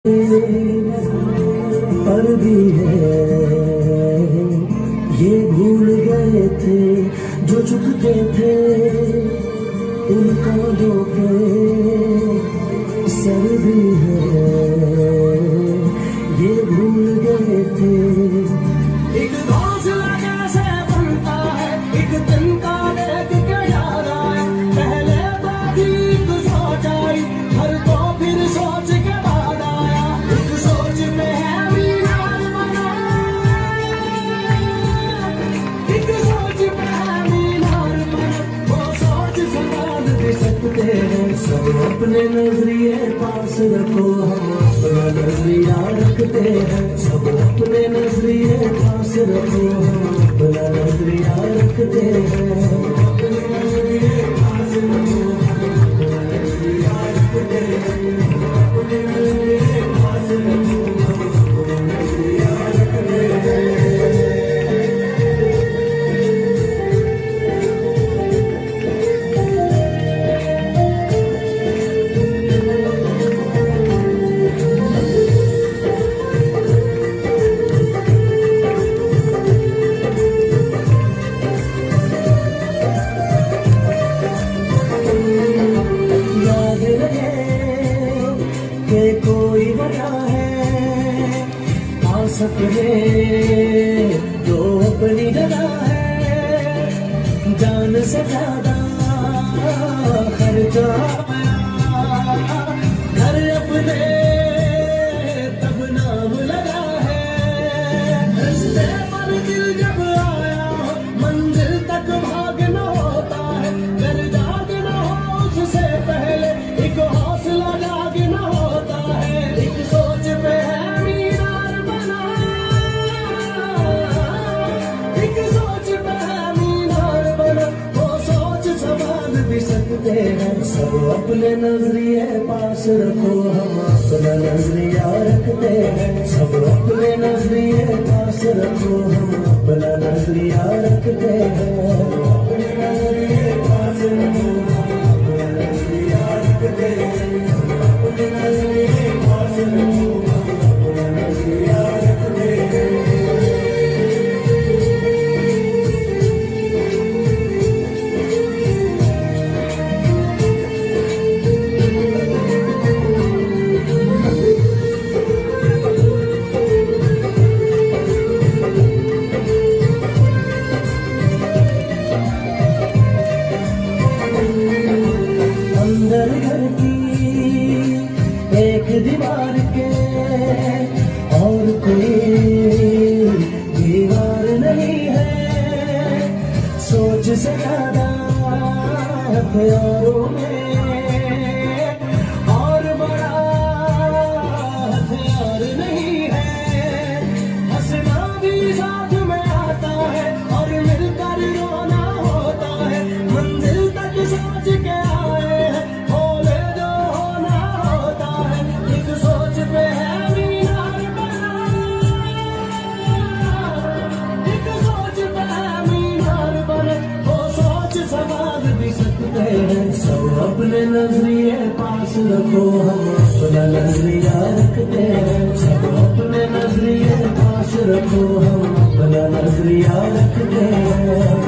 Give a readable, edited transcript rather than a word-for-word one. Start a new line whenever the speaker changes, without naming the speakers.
पर भी है ये भूल गए थे जो चुकते थे उन कांधों पे सर भी है ये भूल गए थे। एक घोंसला कैसे बनता है एक दिन का देख के याद आया पहले बात ही तो सोच आई हर तो फिर सोच के बाद आया एक सोच में है मीनार बना एक सोच में है मीनार बना वो सोच संभाल भी सकते हैं सब अपने नजरिए पास रखो हम अपना नजरिया रखते हैं सब अपने नजरिए पास रखो हम अपना नजरिया रखते हैं अपने नजरिए पास रखो हम अपना नजरिया रखते हैं अपने नजरिए पास रखो हम अपना नजरिया रखते हैं। के कोई बना है आ सपने जो अपनी जगह है जान से ज्यादा खर्चा घर अपने तब नाम लगा है रस्ते पर दिल जब आया मंजिल तक भागना होता है घर जागना हो उससे पहले एक हौसला जागना होता है एक सोच पे है मीनार बना एक सोच पे है मीनार बना वो सोच संभाल भी सकते हैं सब अपने नजरिए पास रखो हम अपना नजरिया रखते हैं सब अपने नजरिए पास रखो हम अपना नजरिया रखते हैं अपने नजरिए पास रखो हम अपना नजरिया रखते हैं अपने नजरिए पास रखो हम अपना नजरिया रखते हैं। अंदर घर की एक दीवार के और कोई दीवार नहीं है सोच से ज्यादा हथियारों में और बड़ा हथियार नहीं है हंसना भी साथ में आता है और मिलकर रोना होता है मंजिल तक सोच के सब अपने नजरिए पास रखो हम अपना नजरिया रखते हैं सब अपने नजरिए पास रखो हम अपना नजरिया रखते हैं।